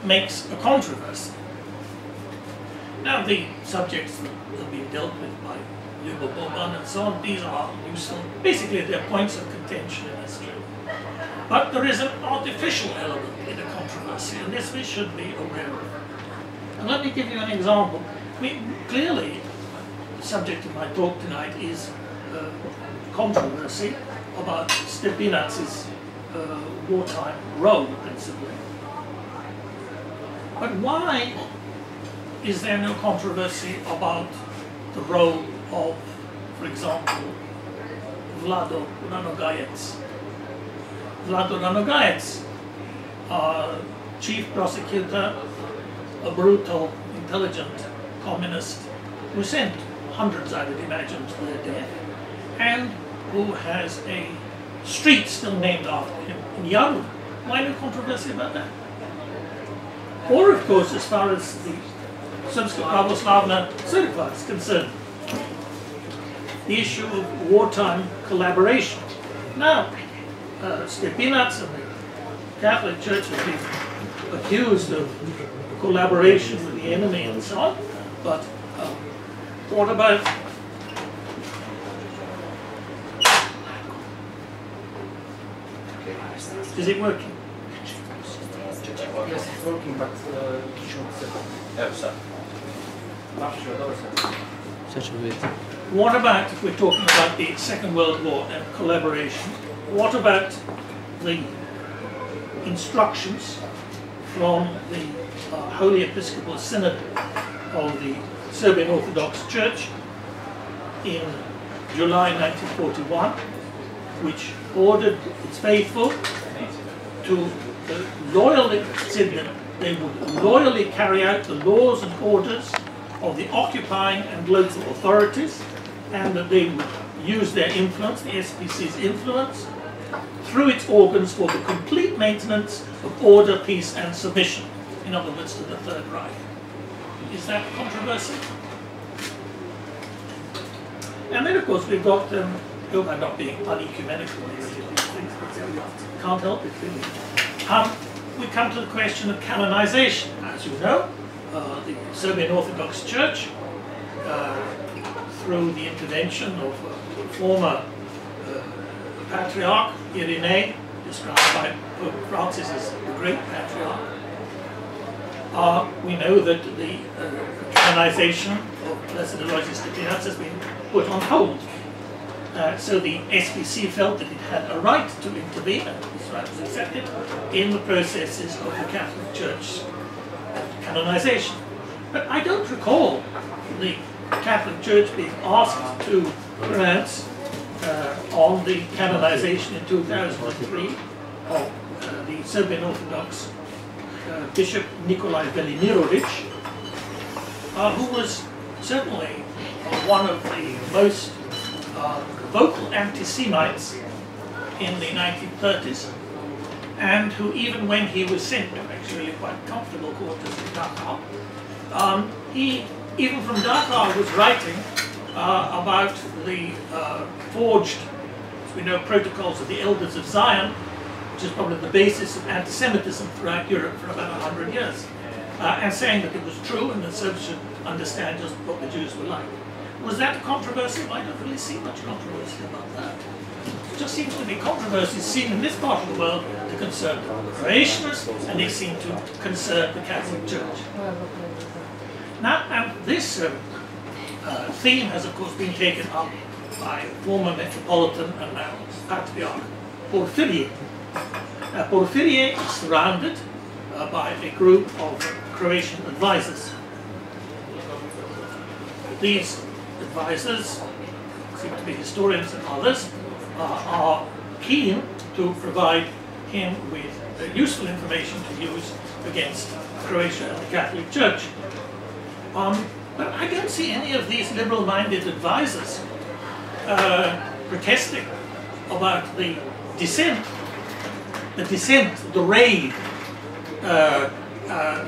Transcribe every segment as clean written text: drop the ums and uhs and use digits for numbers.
makes a controversy. Now, the subjects that have been dealt with by Boban and so on, these are useful. Basically, they're points of contention in history. But there is an artificial element in a controversy, and this we should be aware of. And let me give you an example. I mean, clearly, the subject of my talk tonight is controversy about Stepinac's wartime role, principally. But why is there no controversy about the role of, for example, Vlado Ranogajec? Vlado Ranogajec, chief prosecutor, a brutal, intelligent communist who sent hundreds, I would imagine, to their death, and who has a street still named after him in Yaru. Why no controversy about that? Or, of course, as far as the Srpska Pravoslavna Crkva is concerned, the issue of wartime collaboration. Now, Stepinac and the Catholic Church have been accused of collaboration with the enemy and so on, but what about is it working? Yes, it's working, but what about, if we're talking about the Second World War and collaboration, what about the instructions from the Holy Episcopal Synod of the Serbian Orthodox Church in July 1941, which ordered its faithful to loyally, said that they would loyally carry out the laws and orders of the occupying and local authorities, and that they would use their influence, the SPC's influence, through its organs for the complete maintenance of order, peace and submission, in other words, to the Third Reich. Is that controversy? And then, of course, we've got, hope I'm not being unecumenical here, can't help it, really. We come to the question of canonization. As you know, the Serbian Orthodox Church, through the intervention of former Patriarch Irene, described by Pope Francis as the Great Patriarch, we know that the canonization of Blessed Alojzija Stepinca has been put on hold. So the SPC felt that it had a right to intervene, and this right was accepted, in the processes of the Catholic Church canonization. But I don't recall the Catholic Church being asked to pronounce on the canonization in 2003 of the Serbian Orthodox Bishop Nikolai Velimirovic, who was certainly one of the most vocal anti-Semites in the 1930s, and who, even when he was sent to actually quite comfortable quarters in Dachau, he, even from Dachau, was writing about the forged, as we know, protocols of the Elders of Zion, which is probably the basis of anti-Semitism throughout Europe for about 100 years, and saying that it was true and that Serbs should understand just what the Jews were like. Was that a controversy? I don't really see much controversy about that. It just seems to be controversies seen in this part of the world to concern the Croatians, and they seem to concern the Catholic Church. Now, and this theme has, of course, been taken up by former Metropolitan and now Patriarch Porfirie. Porfirie is surrounded by a group of Croatian advisors. These advisors, seem to be historians and others, are keen to provide him with useful information to use against Croatia and the Catholic Church. But I don't see any of these liberal-minded advisors protesting about the dissent, the raid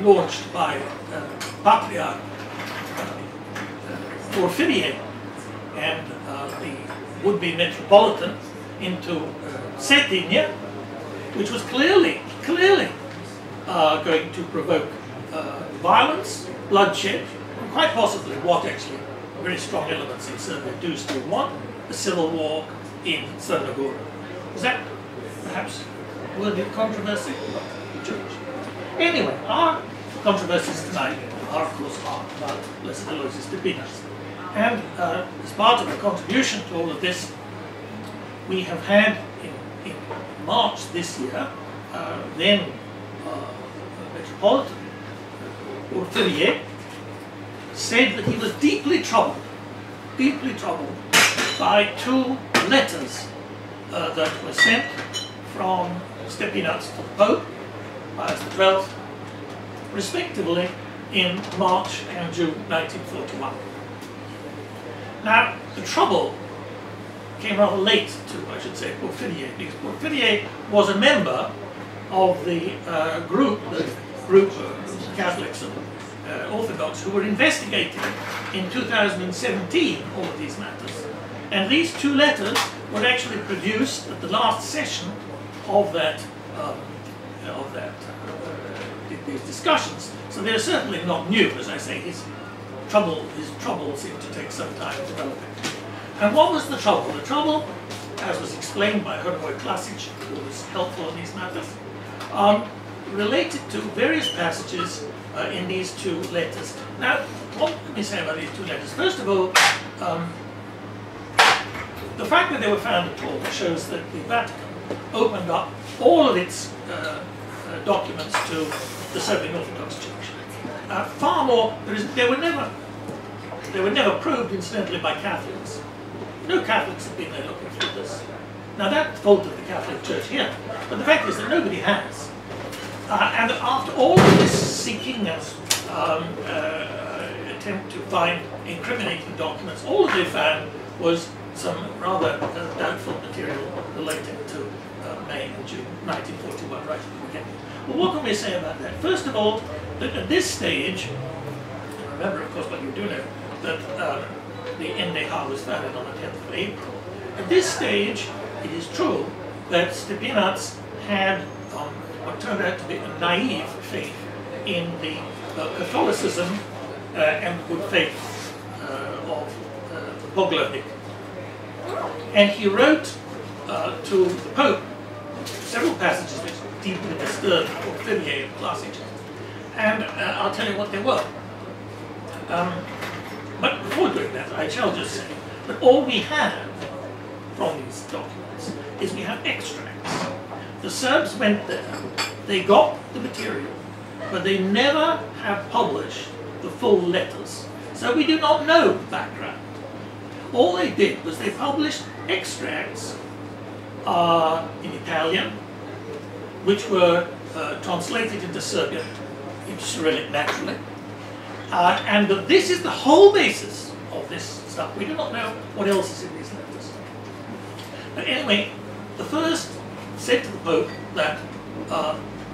launched by Patriarch Porfirie and the would-be metropolitan into Cetinje, which was clearly are going to provoke violence, bloodshed, and quite possibly what actually very strong elements in Serbia do still want, a civil war in Studirao. Is that perhaps worthy of controversy? Anyway, our controversies tonight are, of course, about Blessed Alojzija Stepinca. And as part of the contribution to all of this, we have had in March this year, then Metropolitan Porphyrier said that he was deeply troubled by two letters that were sent from Stepinac to the Pope, Pius XII, respectively in March and June 1941. Now, the trouble came rather late to, I should say, Porphyrier, because Porphyrier was a member of the group of Catholics and Orthodox who were investigating in 2017 all of these matters. And these two letters were actually produced at the last session of these discussions. So they're certainly not new. As I say, his trouble seemed to take some time developing. And what was the trouble? The trouble, as was explained by Hrvoje Klasić, who was helpful in these matters, related to various passages in these two letters. Now, what can we say about these two letters? First of all, the fact that they were found at all shows that the Vatican opened up all of its documents to the Serbian Orthodox Church. Far more, they were never probed, incidentally, by Catholics. No Catholics have been there looking through this. Now that's fault of the Catholic Church here, but the fact is that nobody has. And after all of this seeking and attempt to find incriminating documents, all that they found was some rather doubtful material relating to May and June 1941, right at the beginning. Well, what can we say about that? First of all, that at this stage, remember, of course, what you do know, that the NDH was founded on the 10th of April. At this stage, it is true that Stepinac had what turned out to be a naive faith in the Catholicism and good faith of the Boglavnik. And he wrote to the Pope several passages which deeply disturbed Porphyrier and Klasić. And I'll tell you what they were. But before doing that, I shall just say that all we have from these documents is we have extracts. The Serbs went there, they got the material, but they never have published the full letters. So we do not know the background. All they did was they published extracts in Italian, which were translated into Serbian, into Cyrillic naturally. And this is the whole basis of this stuff. We do not know what else is in these letters. But anyway, the first said to the Pope that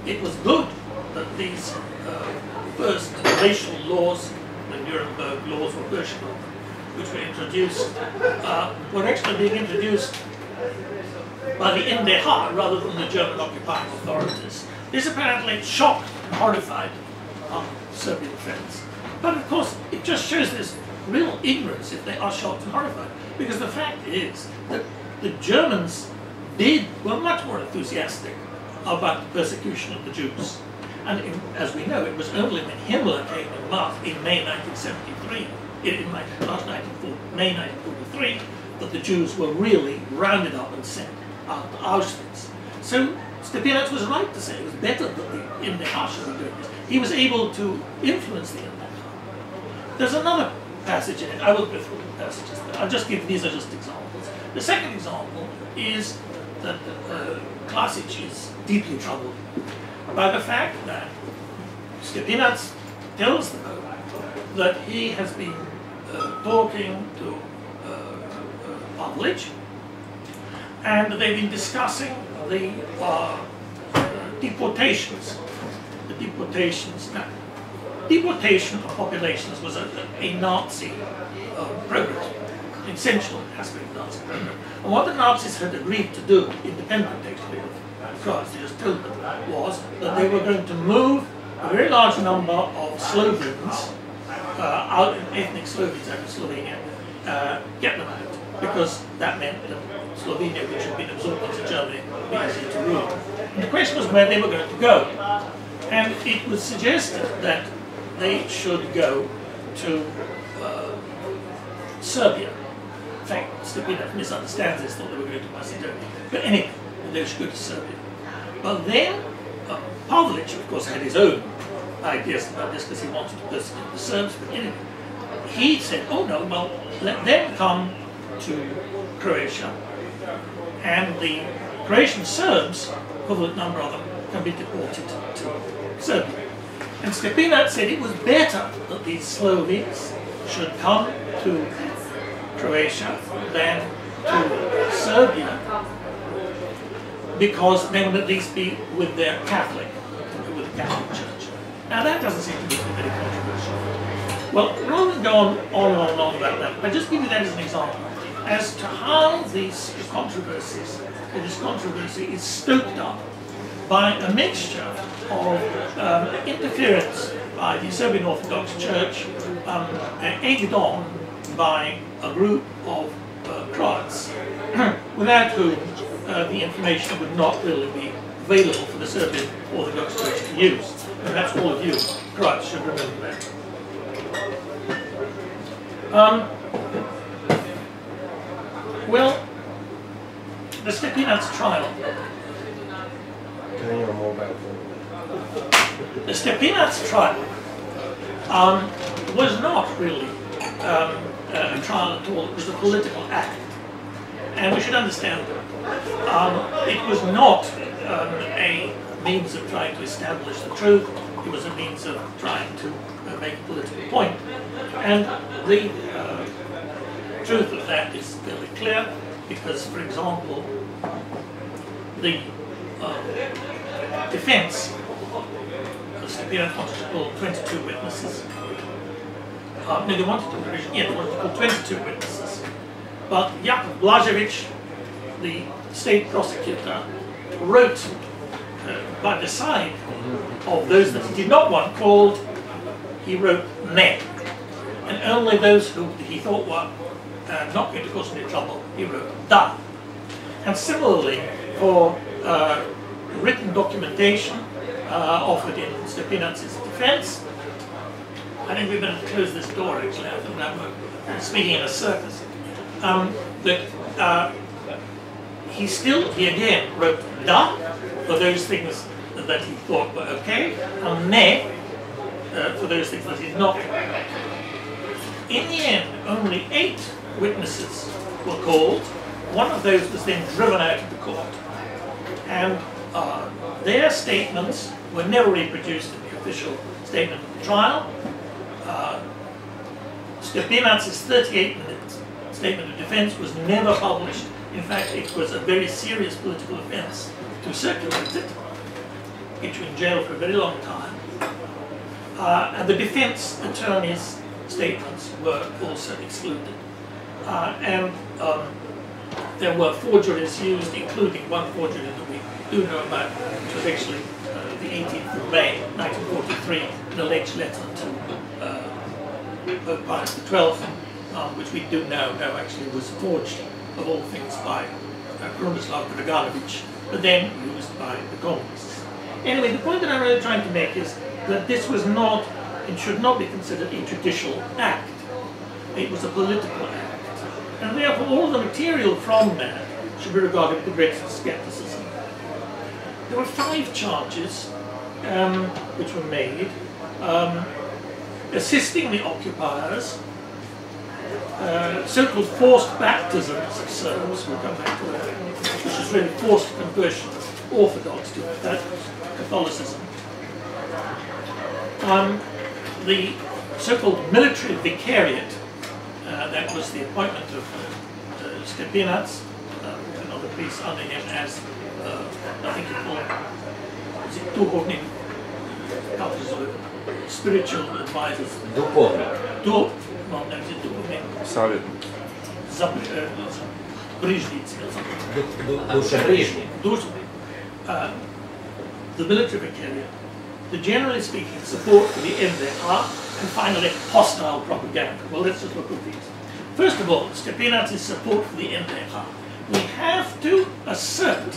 it was good that these first racial laws, the Nuremberg laws or Bergen, which were introduced, were actually being introduced by the NDH rather than the German occupying authorities. This apparently shocked and horrified Serbian friends. But of course, it just shows this real ignorance if they are shocked and horrified. Because the fact is that the Germans were much more enthusiastic about the persecution of the Jews. And as we know, it was only when Himmler came in May 1973, May 1943, that the Jews were really rounded up and sent out to Auschwitz. So Stepinac was right to say it was better that the NDH should be doing this. He was able to influence the NDH. There's another passage in it. I will go through the passages. I'll just give, these are just examples. The second example is that Klasić is deeply troubled by the fact that Stepinac tells the Pope that he has been talking to Pavlić, and they've been discussing the deportations. The deportations. Now, deportation of populations was a Nazi program, an essential aspect of the Nazi program. And what the Nazis had agreed to do, independent actually of Croats, they just told them, was that they were going to move a very large number of Slovenes, out ethnic Slovenes out of Slovenia, get them out, because that meant that Slovenia, which had been absorbed into Germany, would be easy to rule. And the question was where they were going to go. And it was suggested that they should go to Serbia. In fact, Stepinac misunderstands this, thought they were going to Macedonia. But anyway, they should go to Serbia. But then, Pavlic, of course, had his own ideas about this because he wanted to persecute the Serbs. But anyway, he said, oh no, well, let them come to Croatia, and the Croatian Serbs, equivalent number of them, can be deported to Serbia. And Stepinac said it was better that these Slovenes should come to Croatia than to Serbia, because they would at least be with their Catholic, with the Catholic Church. Now that doesn't seem to be very controversial. Well, rather than go on and on about that, I'll just give you that as an example as to how these controversies, or this controversy is stoked up by a mixture of interference by the Serbian Orthodox Church, egged on by a group of Croats, without whom the information would not really be available for the Serbian Orthodox Church to use. And perhaps all of you Croats should remember that. Well, the Stepinac trial. The Stepinac trial was not really a trial at all. It was a political act, and we should understand that. It was not a means of trying to establish the truth. It was a means of trying to make a political point. And the truth of that is fairly clear, because, for example, the defense of Stepinac wanted to call 22 witnesses. No, they wanted to call 22 witnesses. But Jakub Blažević, the state prosecutor, wrote by the side of those that he did not want called, he wrote ne. And only those who he thought were not going to cause any trouble, he wrote da. And similarly, for written documentation offered in Stepinac's defense, I think we're going to close this door actually, I think that we're speaking in a circus, he again wrote da for those things that he thought were okay, and ne for those things that he did not. In the end, only 8 witnesses were called. One of those was then driven out of the court, and their statements were never reproduced in the official statement of the trial. Stepinac's 38-minute statement of defense was never published. In fact, it was a very serious political offense to circulate it. It was in jail for a very long time. And the defense attorney's statements were also excluded. There were forgeries used, including one forgery that we do know about, which was actually the 18th of May 1943, an alleged letter to Pope Pius XII, which we do now know actually was forged, of all things, by Krunoslav Draganović, but then used by the communists. Anyway, the point that I'm really trying to make is that this was not, it should not be considered a judicial act. It was a political act. And therefore all the material from that should be regarded with the greatest skepticism. There were 5 charges which were made. Assisting the occupiers, so-called forced baptisms of Serbs, we'll come back to that, which is really forced conversion of Orthodox to Catholicism. The so-called military vicariate, that was the appointment of Stepinac, another priest under him as, I think he called it spiritual advisors. Savjetnik. Brižnici. the military vicariate, the generally speaking support for the NDH, and finally hostile propaganda. Well, let's just look at these. First of all, Stepinac's support for the NDH. We have to assert,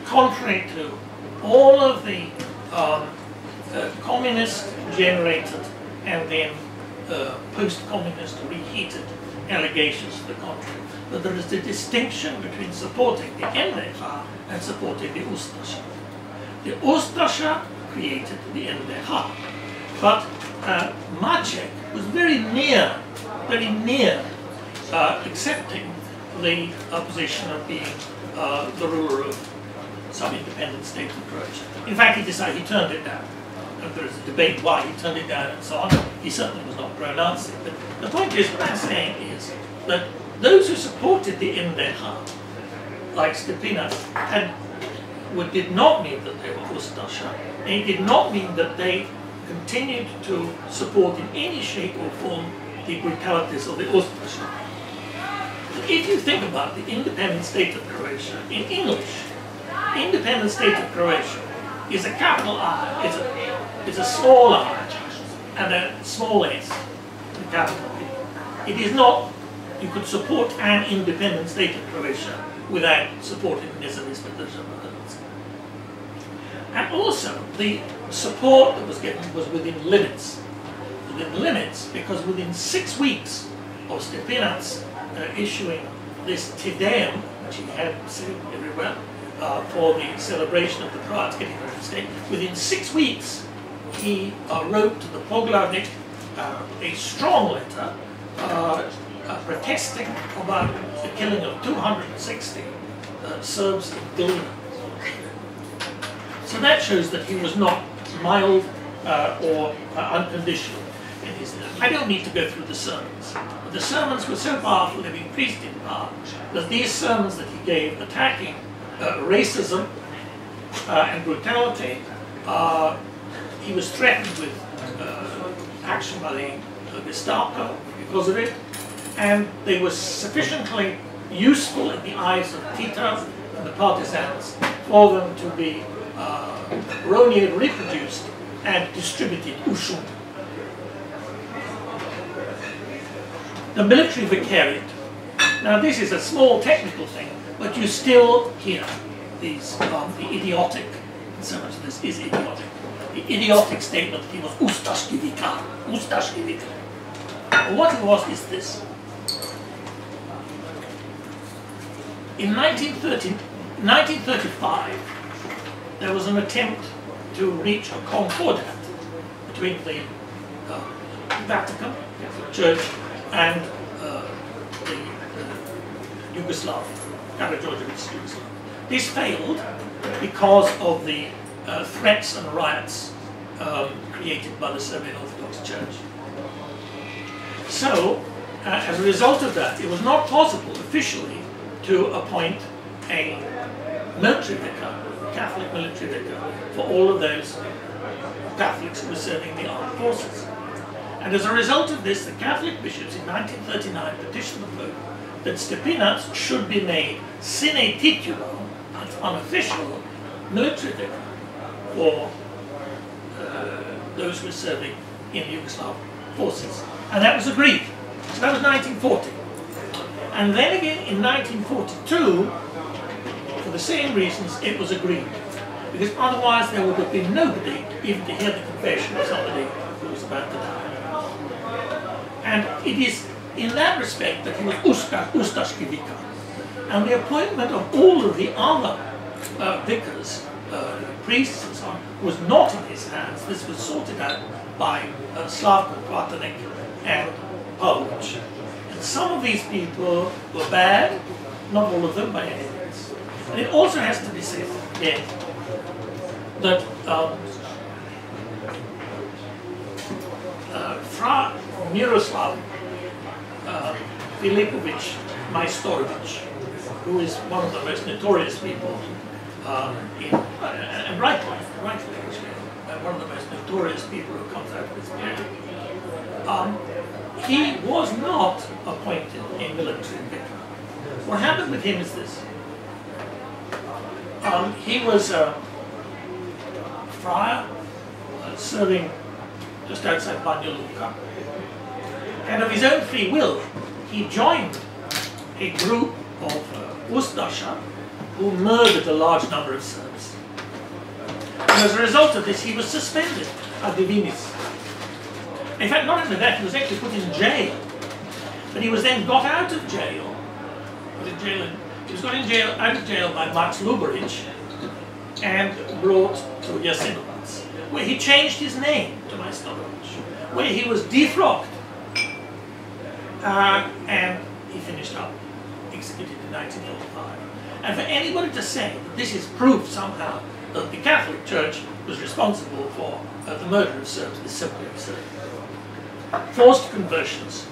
contrary to all of the communist-generated and then post-communist reheated allegations to the contrary, that there is a distinction between supporting the NDH and supporting the Ustasha. The Ustasha created the NDH, but Maciek was very near accepting the position of being the ruler of some independent state of Croatia. In fact, he decided he turned it down. And there is a debate why he turned it down and so on. He certainly was not pro-Nazi. But the point is, what I'm saying is that those who supported the NDH, like Stepinac, did not mean that they were Ustasha, and it did not mean that they continued to support in any shape or form the brutalities of the Ustasha. If you think about the independent state of Croatia, in English, independent state of Croatia is a capital I, it's a small I, and a small s, the capital P. It is not, you could support an independent state of Croatia without supporting the nezavisna država Hrvatska. And also, the support that was given was within limits. Within limits, because within 6 weeks of Stepinac issuing this Te Deum, which he had said everywhere, for the celebration of the Croats getting their own state, within 6 weeks he wrote to the Poglavnik a strong letter protesting about the killing of 260 Serbs in Bilo. So that shows that he was not mild or unconditional in his. I don't need to go through the sermons. But the sermons were so powerful, they've increased in power, that these sermons that he gave attacking racism and brutality, he was threatened with action by the Gestapo because of it, and they were sufficiently useful in the eyes of Tito and the partisans for them to be reproduced and distributed ushum. The military vicariate. Now this is a small technical thing, but you still hear these, the idiotic, and so much of this is idiotic, the idiotic statement that he was Ustaški vikar, Ustaški vikar. Well, what it was is this. In 1935, there was an attempt to reach a concordat between the Vatican, the Church, and the Yugoslav, Karađorđević's Yugoslav. This failed because of the threats and riots created by the Serbian Orthodox Church. So, as a result of that, it was not possible officially to appoint a military vicar, Catholic military vicar, for all of those Catholics who were serving the armed forces. And as a result of this, the Catholic bishops in 1939 petitioned the Pope that Stepinac should be made sine titulo, an unofficial military vicar for those who were serving in the Yugoslav forces. And that was agreed. So that was 1940. And then again in 1942, for the same reasons, it was agreed. Because otherwise there would have been nobody even to hear the confession of somebody who was about to die. And it is in that respect that he was Ustaški vikar. And the appointment of all of the other vicars, priests and so on, was not in his hands. This was sorted out by Slavko Kvartanik and Pavlović. And some of these people were bad, not all of them by any means. And it also has to be said again that Fra Miroslav Filipović Majstorović, who is one of the most notorious people and rightly actually, one of the most notorious people who comes out of this period, he was not appointed a military vicar. What happened with him is this. He was a friar serving just outside Banja Luka. And of his own free will, he joined a group of Ustaša who murdered a large number of Serbs. And as a result of this, he was suspended at Divinis. In fact, not only that, he was actually put in jail. But he was then got out of jail. He was got out of jail by Max Luburic and brought to Jasenovac, where he changed his name to my knowledge, where he was defrocked, and he finished up executed in 1945. And for anybody to say that this is proof somehow that the Catholic Church was responsible for the murder of Serbs is simply absurd. Forced conversions.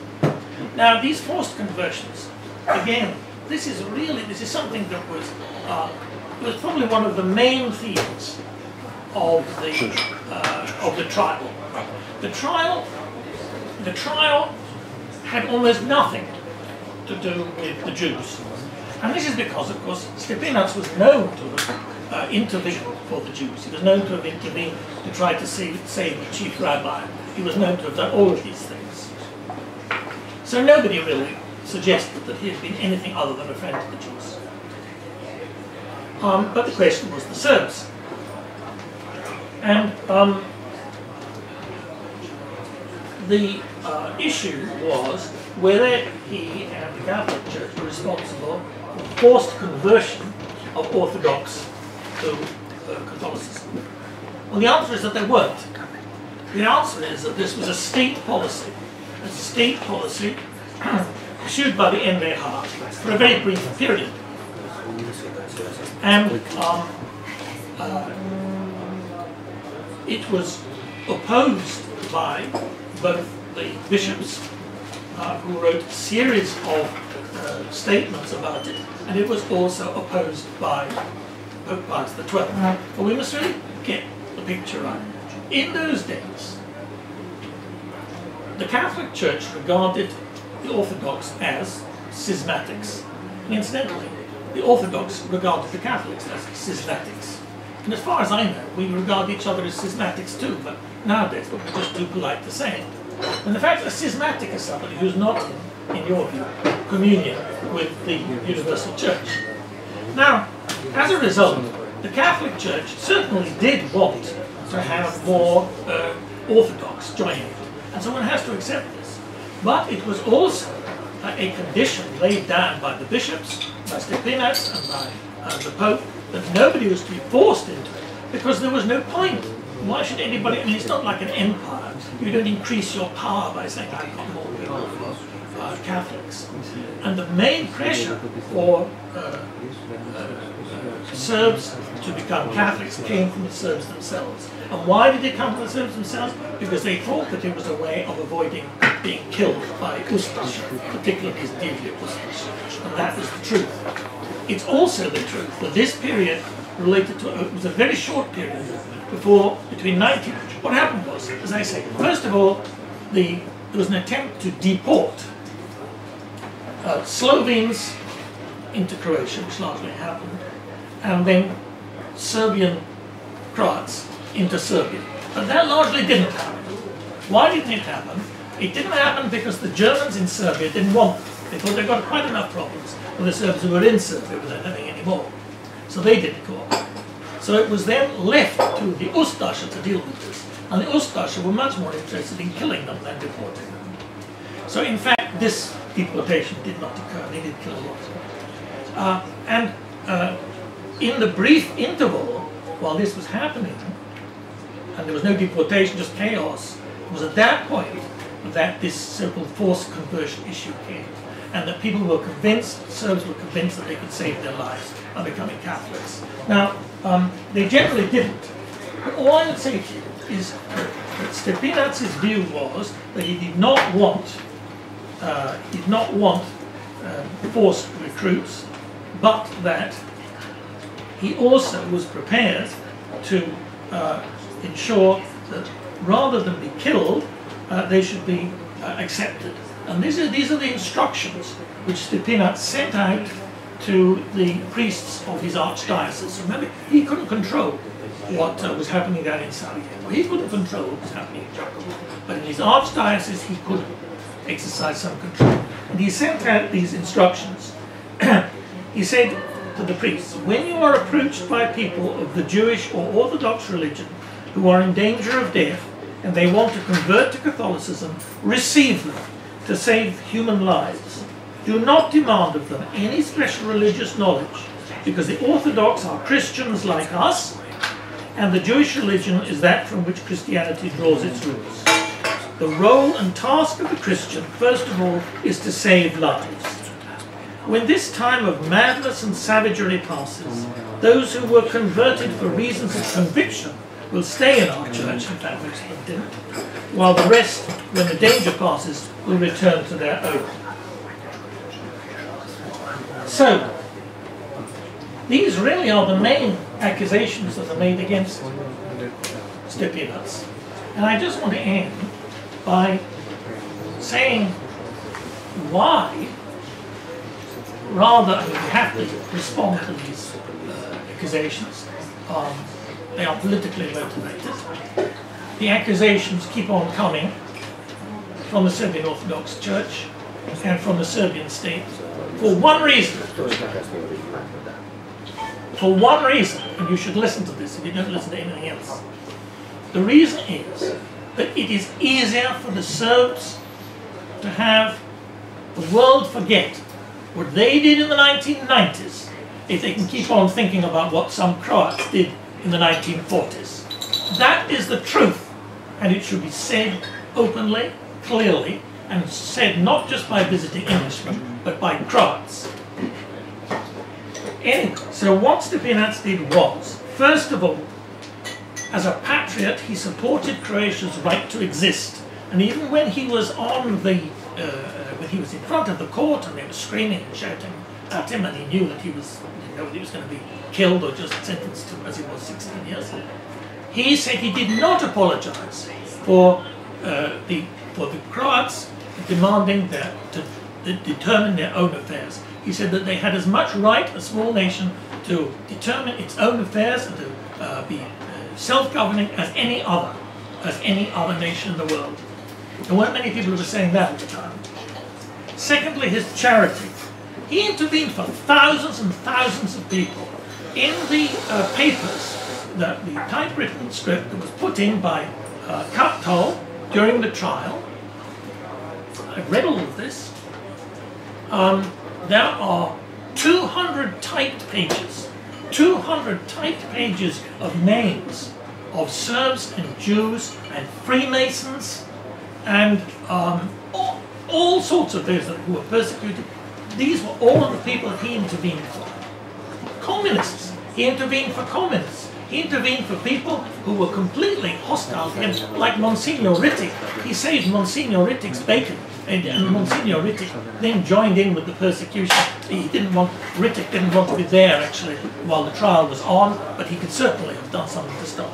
Now, these forced conversions, again, this is something that was probably one of the main themes of the trial. The trial had almost nothing to do with the Jews, and this is because, of course, Stepinac was known to have intervened for the Jews. He was known to have intervened to try to save the chief rabbi. He was known to have done all of these things. So nobody really suggested that he had been anything other than a friend of the Jews. But the question was the Serbs. And the issue was whether he and the Catholic Church were responsible for forced conversion of Orthodox to Catholicism. Well, the answer is that they weren't. The answer is that this was a state policy. It's a state policy issued by the NVH for a very brief period. And it was opposed by both the bishops, who wrote a series of statements about it, and it was also opposed by Pope Pius XII. But we must really get the picture right. In those days, the Catholic Church regarded the Orthodox as schismatics. And incidentally, the Orthodox regarded the Catholics as schismatics. And as far as I know, we regard each other as schismatics too, but nowadays we're just too polite to say it. And the fact that a schismatic is somebody who's not in your view, communion with the universal church. Now, as a result, the Catholic Church certainly did want to have more Orthodox joining. And so one has to accept this. But it was also a condition laid down by the bishops, by Stepinac and by the Pope, that nobody was to be forced into it, because there was no point. Why should anybody, I mean, it's not like an empire. You don't increase your power by saying, I've got more people for Catholics. And the main pressure for Serbs to become Catholics came from the Serbs themselves. And why did it come from the Serbs themselves? Because they thought that it was a way of avoiding being killed by Ustaša, particularly his Divlje Ustaša. And that was the truth. It's also the truth that this period related to, it was a very short period between 19. What happened was, as I say, first of all, there was an attempt to deport Slovenes into Croatia, which largely happened, and then Serbian Croats into Serbia. But that largely didn't happen. Why didn't it happen? It didn't happen because the Germans in Serbia didn't want them. They thought they'd got quite enough problems with the Serbs who were in Serbia without having any more. So they didn't cooperate. So it was then left to the Ustaša to deal with this. And the Ustaša were much more interested in killing them than deporting them. So in fact, this deportation did not occur. They did kill a lot. In the brief interval while this was happening, and there was no deportation, just chaos, it was at that point that this so-called forced conversion issue came. And that people were convinced, Serbs were convinced that they could save their lives by becoming Catholics. Now, they generally didn't. But all I would say to you is that Stepinac's view was that he did not want forced recruits, but that he also was prepared to ensure that rather than be killed, they should be accepted. And these are the instructions which Stepinac sent out to the priests of his archdiocese. Remember, he couldn't control what was happening down in Sarajevo. He couldn't control what was happening in Jacobo. But in his archdiocese, he could exercise some control. And he sent out these instructions. He said to the priests, when you are approached by people of the Jewish or Orthodox religion who are in danger of death and they want to convert to Catholicism, receive them to save human lives. Do not demand of them any special religious knowledge, because the Orthodox are Christians like us, and the Jewish religion is that from which Christianity draws its roots. The role and task of the Christian, first of all, is to save lives. When this time of madness and savagery passes, those who were converted for reasons of conviction will stay in our church, in fact most of them didn't, while the rest, when the danger passes, will return to their own. So, these really are the main accusations that are made against Stepinac. And I just want to end by saying why, rather, I mean, we have to respond to these accusations. They are politically motivated. The accusations keep on coming from the Serbian Orthodox Church and from the Serbian state for one reason. For one reason, and you should listen to this if you don't listen to anything else. The reason is that it is easier for the Serbs to have the world forget what they did in the 1990s if they can keep on thinking about what some Croats did in the 1940s. That is the truth, and it should be said openly, clearly, and said not just by visiting Englishmen, but by Croats. Anyway, so what Stepinac did was, first of all, as a patriot, he supported Croatia's right to exist. And even when he was on the, when he was in front of the court and they were screaming and shouting at him, and he knew that he was, didn't know whether he was going to be killed or just sentenced to, as he was, 16 years. He said he did not apologize for the Croats demanding to determine their own affairs. He said that they had as much right, a small nation, to determine its own affairs and to be self-governing as any other nation in the world. There weren't many people who were saying that at the time. Secondly, his charity. He intervened for thousands and thousands of people in the papers, the typewritten script that was put in by Kaptol during the trial. I've read all of this. There are 200 typed pages, 200 typed pages of names of Serbs and Jews and Freemasons and all sorts of those who were persecuted. These were all of the people that he intervened for. Communists. He intervened for communists. He intervened for people who were completely hostile to him, like Monsignor Rittig. He saved Monsignor Rittig's bacon, and Monsignor Rittig then joined in with the persecution. Rittig didn't want to be there, actually, while the trial was on, but he could certainly have done something to stop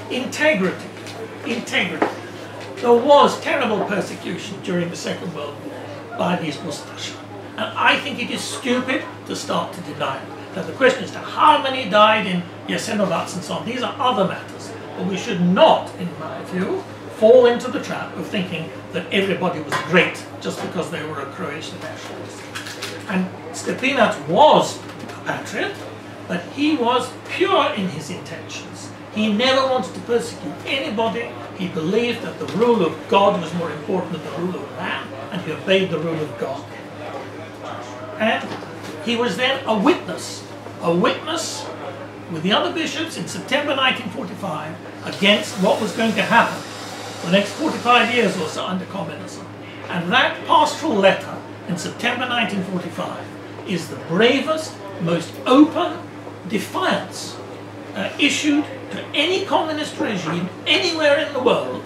it. Integrity. Integrity. There was terrible persecution during the Second World War by these Ustaša. And I think it is stupid to start to deny it. Now the question is how many died in Jasenovac and so on. These are other matters. But we should not, in my view, fall into the trap of thinking that everybody was great just because they were a Croatian nationalist. And Stepinac was a patriot, but he was pure in his intentions. He never wanted to persecute anybody. He believed that the rule of God was more important than the rule of man, and he obeyed the rule of God. And he was then a witness with the other bishops in September 1945 against what was going to happen for the next 45 years or so under communism. And that pastoral letter in September 1945 is the bravest, most open defiance issued to any communist regime anywhere in the world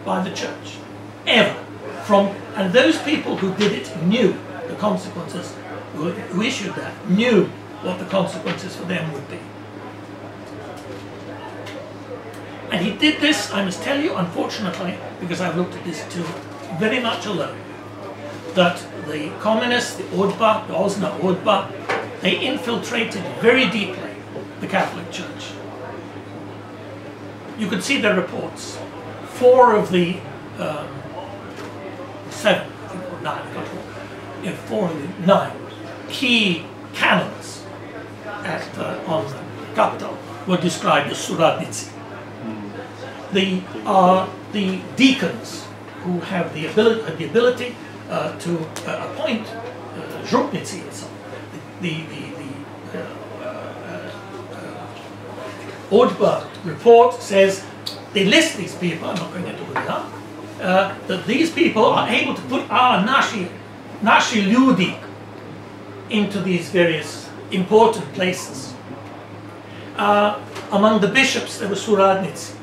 by the church, ever. And those people who did it knew the consequences, who issued that, knew what the consequences for them would be. And he did this, I must tell you, unfortunately, because I've looked at this too, very much alone. that the communists, the Odba, the Osna Odba, they infiltrated very deeply the Catholic Church. You could see their reports. 4 of the 7, I think, or 9, I can't remember. Yeah, 4 of the 9 key canons on the capital were described as suradnici. The deacons who have the ability to appoint župnici and so on. The Odba report says they list these people. I'm not going into who they are. That these people are able to put our naši ljudi into these various important places. Among the bishops, there were suradnici.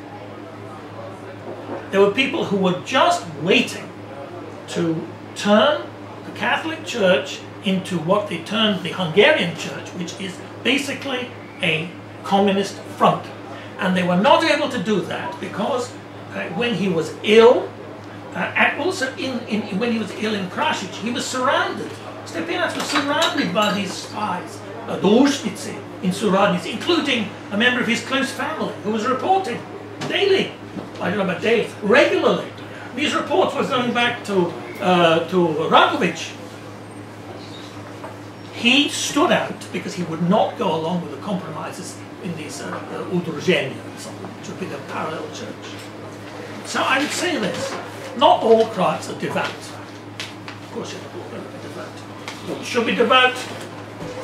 There were people who were just waiting to turn the Catholic Church into what they termed the Hungarian Church, which is basically a communist front. And they were not able to do that because when he was ill, and also when he was ill in Krasic, he was surrounded. Stepinac was surrounded by these spies, dolušnici in suradnici, including a member of his close family who was reporting daily, I don't know about daily, regularly. These reports were going back to Rakovic. He stood out because he would not go along with the compromises in these udruženja, which would be the parallel church. So I would say this, not all Croats are devout. Of course you're not all going to be devout. You should be devout,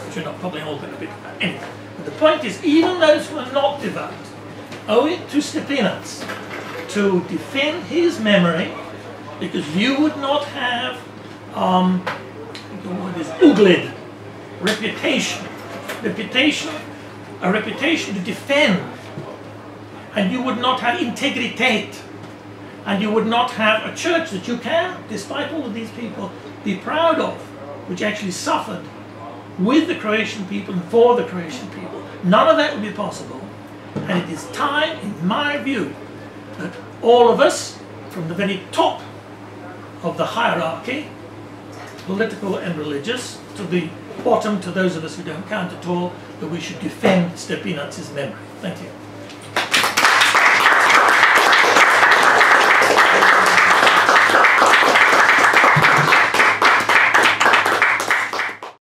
but you're not probably all going to be devout. Anyway, but the point is, even those who are not devout owe it to Stepinac to defend his memory, because you would not have the word is ugled, a reputation to defend, and you would not have integritet, and you would not have a church that you can, despite all of these people, be proud of, which actually suffered with the Croatian people and for the Croatian people. None of that would be possible, and it is time, in my view, that all of us, from the very top of the hierarchy, political and religious, to the bottom, to those of us who don't count at all, that we should defend Stepinac's memory. Thank you.